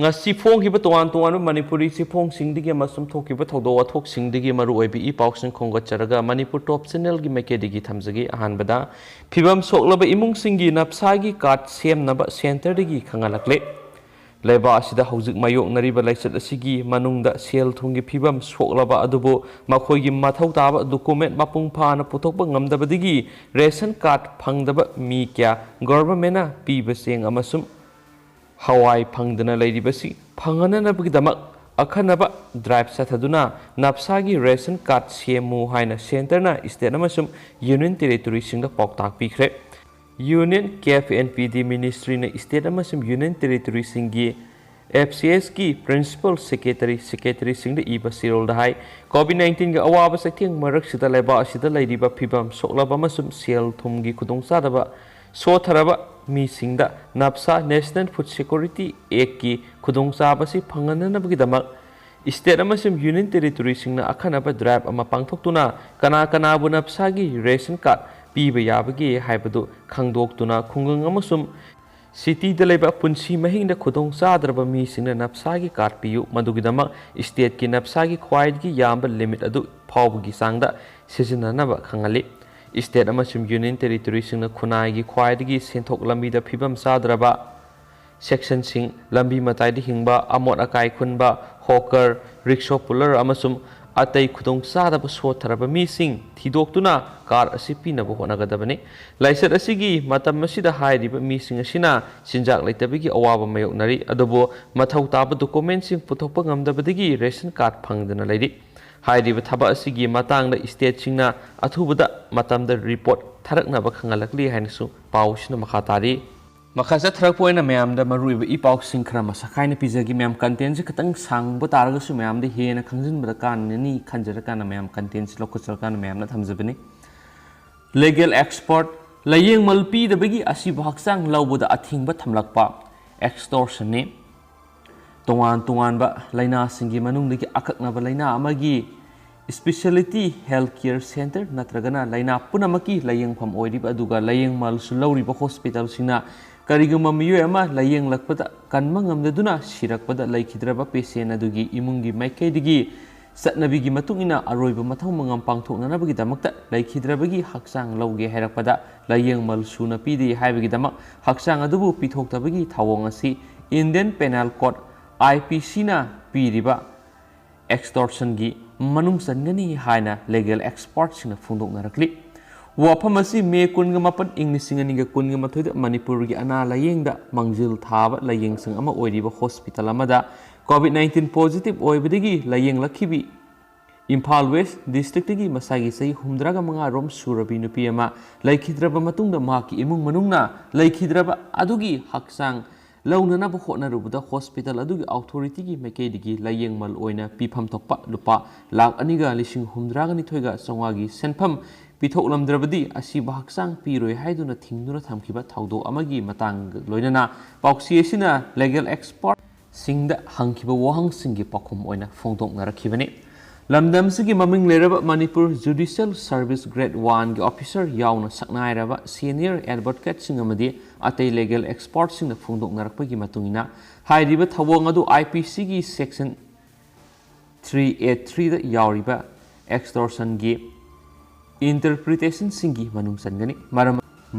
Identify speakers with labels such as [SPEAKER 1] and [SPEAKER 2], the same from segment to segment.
[SPEAKER 1] ngasi phongkiba toan toan Manipuri si phongsingi amasum thokiba thodo wathoksingi maruoibi I pausing khongacharaga Manipur Top Channel gi makedigi thamjagi ahanbada phibam soklaba imungsingi napsagi kat semnaba center digi khangalakle leba asida hauzik mayok nariba laisat asigi manungda sel thungi phibam soklaba adubo makhoigi mathau taba document mapung phana puthokba ngamdabadigi ration card phangdaba mi kya government na piba seng amasum Hawaii Pangdana Lady Basi, Pangana Bigdamak, Akanaba, Drive Sataduna, Napsagi Ration Card CMU Haina Centerna, Istenamasum, Union Territory Singa Poktak Pikre, Union KFNPD Ministry na Istenamasum Union Territory Singi, FCS ki Principal Secretary Singa Iba Sirol Dahai, COVID-19 ga awaba saking marak sita leba asida lady ba pibam soklaba masum sel thumgi kudong sadaba, so tharaba mi singda napsa National Food Security Act ki khudong sabasi phangananabagi damak state amasum union territory singna akhanaba drive ama pangthoktuna kana bu napsa gi ration card piba yabagi haibadu khangdoktuna khungang amasum city da leba punsi mahingda khudong sadraba mi singna napsa gi card piyu madugi damak state ki napsa gi khwaid gi yamba limit adu phawgi sangda sijinanaba khangali State amasum Union Territory singna khunai gi khwaidagi senthok lambi da phibam sadraba section sing lambi matai di hingba amot akai khunba hawker rickshaw puller amasum atai khudong sadaba sotharaba mi sing thidoktuna car asipi na bo honagadabani laisat asigi matam masida hairiba mi sing asina sinjak laitabigi awaba mayoknari adobo mathau taba document sing puthokpa ngamdabadigi ration card phangdana lairi Hairiba thaba asigi matangda state singna athubada matamda report tharaknaba khangalakli hainasu pausina makhatari makhaja tharakpoina mayamda maruiba I paus singkhra masakhaina pizagi mayam content se khatang sangba taragasu mayamda hena khangjinbada kanani khanjarakana mayam content se lokuchalkana mayamna thamjabani legal expert layeng malpi dabagi asiba haksang lawboda athingba thamlakpa extortion ne tongan ba laina singi manungdagi akaknaba laina amagi specialty healthcare center natragana laina punamaki layeng pham oiriba aduga layeng mal sulauriba hospital sina kariguma miyoy ama layeng lakpada kanma ngamdaduna sirakpada laikhidraba patient adugi imungi maikaidigi satnabigi matungina aroiba mathau mangam pangthoknanabagi damakta laikhidrabagi haksang lauge hairakpada layeng mal suna pidi haibagi damak haksang adubu pithoktabagi thawong asi Indian Penal Code IPC na piriba extortion gi manung sangani haina legal expert sina fundok narakli waphamasi me kunga mapan inglisingani ga kunga mathoida manipur gi ana layengda mangjil thaba layeng sang ama oiriba hospital amada COVID-19 positive oibadigi layeng lakhibi Imphal West district gi masagi sei 105 rom surabi nupi ama laikhidraba matungda maki imung manungna laikhidraba adugi haksang launana bo khona rubuda hospital adugi authority gi mekedigi layengmal oina pifam thokpa lupa lakh aniga lising 100 ga songwagi senpham pithoklamdrabadi asi bahaksang piroi haiduna thingduna thamkiba thaudo amagi matang loinana pauksi asina legal expert singda hangkiba wahang singi pakhum oina phongdok narakhibani lamdam sigi maming leraba Manipur Judicial Service Grade 1 gi officer yauna saknairaba senior advocate singamadi atei legal expert singna phungdok narakpagi matungina hairiba thawong adu IPC gi section 383 da yauriba extortion gi interpretation singi manung sangani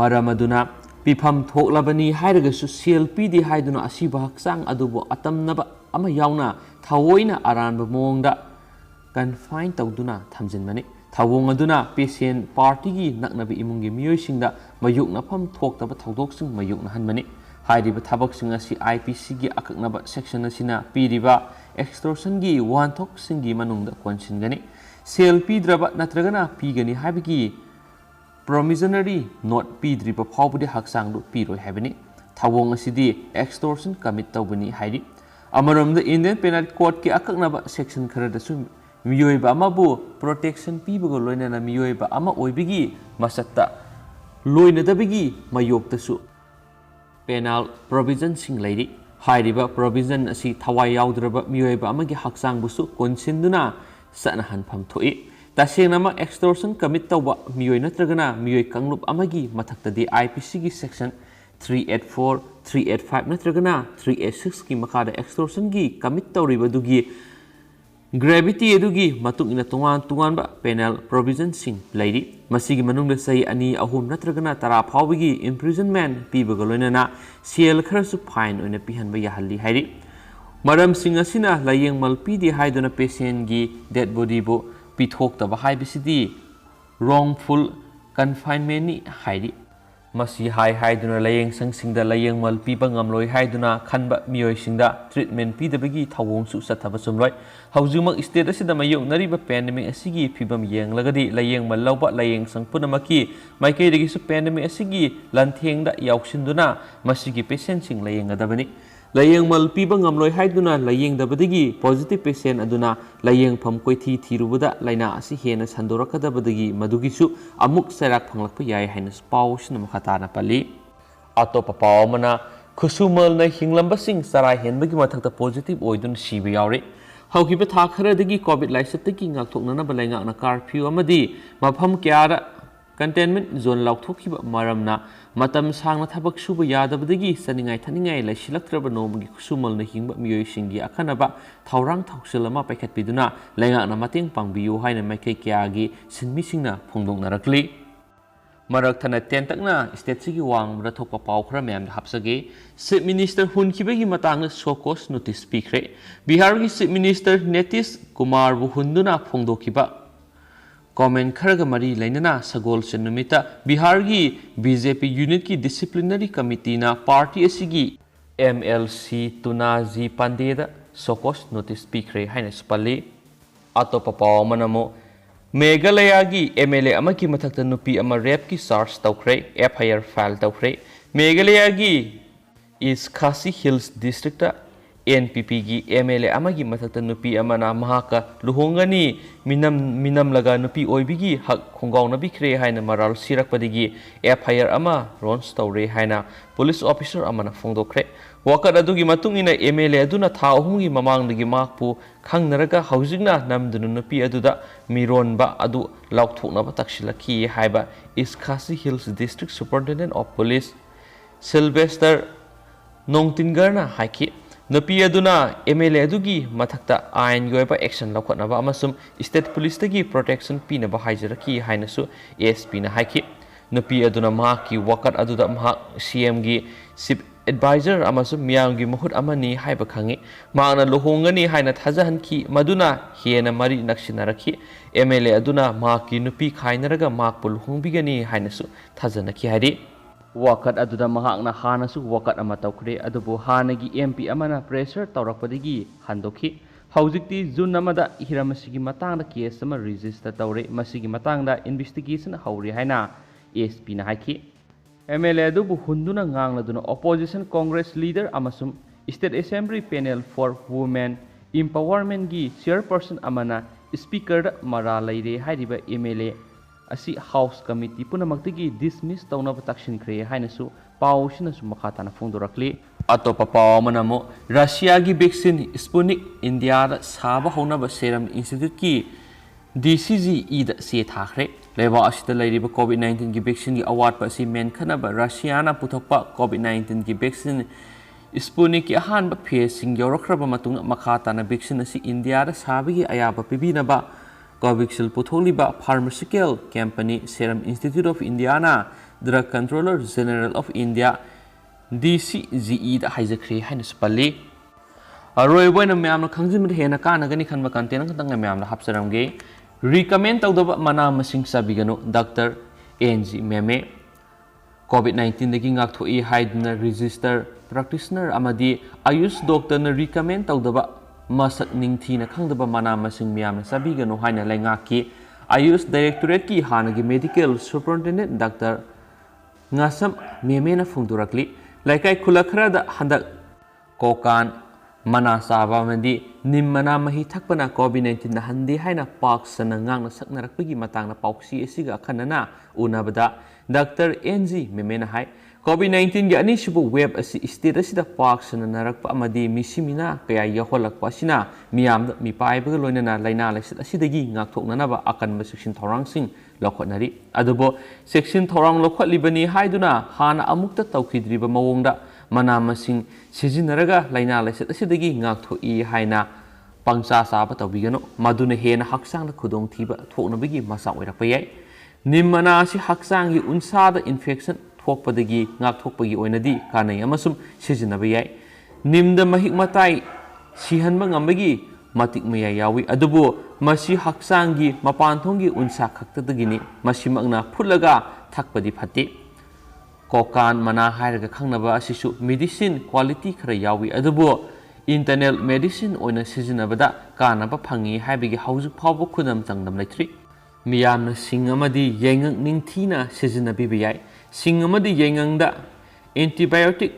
[SPEAKER 1] maramaduna pifam thoklabani hairagasu CLP di haiduna asiba haksang adubo atamnaba ama yauna thawoina aranba mongda confine tawduna thamjinmani thawong aduna patient party gi naknabi imungi miyoi singda mayuk nafam thoktaba thawdok sing mayuk na hanmani hairiba thabak sing asi IPC gi akaknaba section asina piriba extortion gi wanthok singi manungda konsingani CLP draba natragana pigani habigi promissory note pidriba phawbudi haksang du piroi habani thawong asidi extortion commit tawbani hairi amaramda Indian Penal Code ki akaknaba section kharada su miyoiba amabu protection pibago loinana miyoiba ama oibigi masatta loinadabigi mayoktasu penal provision sing lairi hairiba provision asi thawai yaudraba miyoiba amagi haksang busu konsinduna sana hanpham thoi tashenama extortion commit tawba miyoi natragana miyoi kanglup amagi mathakta di IPC gi section 384 385 नत्रगना 386 की मखादा extortion की commit तौरीबदुगी gravity अदुगी मतुक इन तोंगान तोंगानबा panel provision Singh Larry मसीगी मनुंग सही अनी अहुम नत्रगना तरा फाउबगी imprisonment पीबग लोइनना cell खरसु fine ओइना पिहनबा याहल्ली हाइरी मरम सिंह असिना लायेंगमल पीदे हाइदुना patient की dead body बो पिथोक्तबा हाइबिसिदी wrongful confinement ni hairi masi haiduna layeng sangsingda layengmal piba ngamloi haiduna khanba mioi singda treatment pidabagi thawong su sathaba sumloi haujumak state asida mayong nariba pandemic asigi pibam yenglagadi layengmal lawba layeng sangpunamaki maikaidagi su pandemic asigi lanthengda yauksinduna masigi patient sing layengadabani layengmal piba ngamloi haiduna layengdabadagi positive patient aduna layengpham koithi thirubada laina asi hena sandorakadabadagi madugisu amuk serak phanglakpa yai haina pau sina makhatana pali atopa pau mana khusumal na hinglamba sing sarai henbagi mathakta positive oidun sibi yauri haukiba tha kharadagi covid laisatagi ngakthoknana balainga na curfew amadi mafam kyara containment zone laukthokhiba maramna matam sangna thabak suba yadabadagi saningai thaningai laisilaktraba nomgi khusumal na hingba miyoi singi akhanaba thaurang thausilama paikhatpiduna lainga na mateng pangbiyu haina maikai kyagi sinmi singna phongdong narakli marak thana tentakna state sigi wangbra thokpa pau khra mem hapsage chief minister hunkibagi matang sokos notice pikre bihar gi chief minister Nitish Kumar bu hunduna phongdokiba comment Kharag मरी लेना सगोल सेनुमिता बिहार की BJP unit की disciplinary committee ना party असिगी MLC तुनाजी पांडेदा सोकोस notice पीखरे हाइने स्पल्ली अतोप पाव मनमो मेघालय की MLA अमकी मथक्ता नुपी अमा rape की charge तौखरे FIR file तौखरे Meghalaya की east Khasi Hills district NPP की MLA अमगी मथक्ता नुपी अमना महाका लुहोंगनी मिनम लगा नुपी ओइबिगी हक खोंगाव नबिखरे हाइना मराल सिरकपदिगी FIR अमा रोन्स तौरे हाइना पुलिस ऑफिसर अमना फोंदोखरे वकत अदुगी मतुंगिना MLA अदुना था अहुंगी ममांगदगी माकपु खंगनरगा हौजिगना नमदुनु नुपी अदुदा मिरोनबा अदु लाउथोकनबा तक्सिलखी हाइबा East Khasi Hills district superintendent of police Sylvester नोंगतिनगरना हाइकी नुपी अदुना MLA अदुगी मथक्ता आयन गोयबा एक्शन लौखनबा अमसुम स्टेट पुलिस तगी प्रोटेक्शन पीनबा हाइजरकी हाइनसु ASP ना हाइकी नुपी अदुना माकी वकत अदुदा मा CM गी चीफ एडवाइजर अमसुम मियांगी महुत अमनी हाइबा खंगी माना लुहोंगनी हाइना थाजहनकी मदुना हेना मरी नक्सिनरकी MLA अदुना माकी नुपी खाइनरगा माकपु लुहोंबिगनी हाइनसु थाजनकी हाइरी वकत अदुदा महाकना हानसु वकत अमा तौखरे अदुबु हानगी MP अमना प्रेशर तौरकपदगी हंदोखी हौजिक्ति जून अमदा हिरमसिगी मतांगदा केस अमा रजिस्टर तौरे मसिगी मतांगदा इन्वेस्टिगेशन हौरि हाइना ASP ना हाइकी MLA अदुबु हुंदुना nganglदुना ऑपोजिशन कांग्रेस लीडर अमसुम state assembly panel for women empowerment की चेयरपर्सन अमना स्पीकर मरा लैरे हाइरिबा MLA असी हाउस कमिटी पुनमक्तगी डिसमिस तौनब तक्सिनख्रे हाइनसु पाउसिनसु मखाताना फोंदोरक्ली अतोप पाव मनमो रशिया की वैक्सीन स्पुतनिक इंडिया साब होनब सेरम इंस्टीट्यूट की DCGE द से थाखरे लेबा असिदा लैरिबा COVID-19 की वैक्सीन की अवार्ड पसी मेन खनब रशियाना पुथोकपा COVID-19 की वैक्सीन स्पुतनिक की अहानब फेसिंग यौरखरबा मतुंग मखाताना वैक्सीन असी इंडिया द साबगी अयाबा पिबिनबा कोविशील्ड पुथोलिबा pharmaceutical company Serum Institute of इंडियाना Drug Controller General of India DCGE द हाइजख्रे हाइनस पल्ली अरोयबोयना म्यामना खंजिमद हेना कानगनी खनबा कंटेन खतंग म्यामना हापसरमगे रिकमेंड तौदबा मना मसिंग साबिगनो डॉक्टर NG मेमे COVID-19 दगी ngakthoi हाइदना रजिस्टर प्रैक्टिशनर अमदी आयुष डॉक्टर न रिकमेंड तौदबा मसक निंगथीना खंगदबा मना मसिंग मियामना साबिगनो हाइना लैंगाकी आयुष डायरेक्टोरेट की हानगी मेडिकल सुपरिटेंडेंट डॉक्टर ngasam मेमेना फोंदोरकली लाइकाई खुलखरादा हंदक कोकान मना साबा मदी निम्मना मही थकपना COVID-19 ना हंदी हाइना पाक सना ngang saknarakpagi matangna pauksi asiga khanana unabada doctor NG मेमेना हाइ COVID-19 की अनिसुबु वेब असि स्टेट असिदा पाक सना नारकपा अमदी मिसिमिना कया यहोलकपा सिना मियाम मिपाइबग लोइनना लाइना लाइसित असिदगी ngakthoknanaba akanba section thorangsing लखनरी अदुबो सेक्शन थोरांग लखलिबनी हाइदुना हाना अमुक्ता तौखिद्रिबा मवोंगदा mana masing sizinaraga laina laiset asidagi ngakthoi haina pangcha saba tawbigano maduna hena haksang da khudong thiba thoknabigi masa oirakpa yai nimmana si haksang gi unsa da infection thokpadagi ngakthokpagi oinadi kanai amasum sizinaba yai nimda mahik matai sihanba ngambagi matik maya yawi adubu masi haksangi mapanthongi unsa khaktadagini masimakna phulaga thakpadi phati kokan mana hairaga khangnaba asisu medicine quality khara yawi adubu internal medicine oina sizinabada kanaba phangi haibigi haujuk phawbu khudam changdam laithri miyamna singamadi yengang ningthina sizinabi biyai singamadi yengangda antibiotic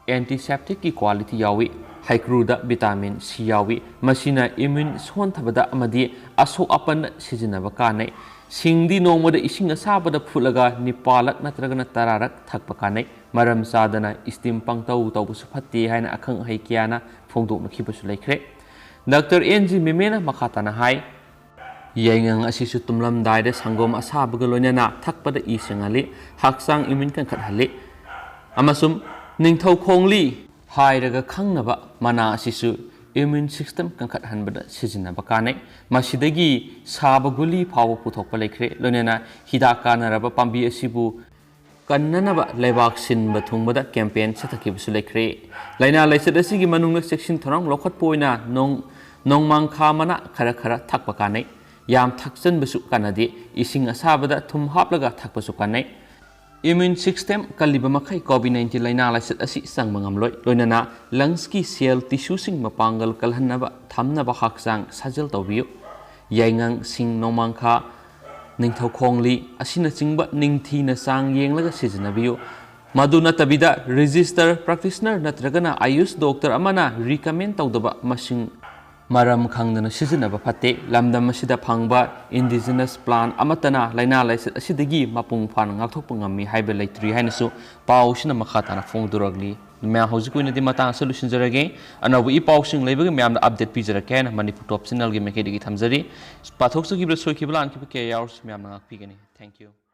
[SPEAKER 1] antiseptic ki quality yawi haikruda vitamin C yawi masina immune sonthabada amadi asok apan sizinaba kanai singdi nongmada ising asabada phulaga nipalak natragana tararak thakpa kanai maram sadana steam pangtau tawbusu phatti haina akhang haikiana phongdokna khibasu laikhre Dr. NG Mimena makhatana hai yengang asisu tumlam daida sangom asabaga loinana thakpada isengali haksang immune kan khathali amasum ningthau khongli hairaga khangnaba mana asisu immune system kangkhat hanbada sizinaba kanai masidagi sabaguli phaw puthokpa laikhre loinana hidaka naraba pambi asibu kannanaba leibak sinba thungbada campaign sathaki laikhre laina laisat asigi manungna section thorang lokhat poina nongmang kha mana khara khara thakpa kanai yam thakchan basu kanadi ising asabada thum haplaga thakpasu kanai immune system kaliba makai COVID-19 laina laisat asi sangmangamloi loinana lungs ki cell tissue sing mapangal kalhanaba thamnaba haksang sajal tawbiu yaingang sing nomangkha ningthau khongli asina chingba ningthina sang yenglaga sizinabiu maduna tabida register practitioner natragana ayush doctor amana recommend tawdaba masing maram khangdana sizinaba phate lamdam asida phangba indigenous plant amatana laina laisat asidagi mapung phana ngakthokpa ngami haiba laitri hainasu pausina makhatana phongduragli mya hojikuinadi matang solution jarage anabu I pausing leibaga myamna update pijarake na manipur top channel gi mekedi gi thamjari pathoksu gi bra soikibla anki ke hours myamna ngakpigani thank you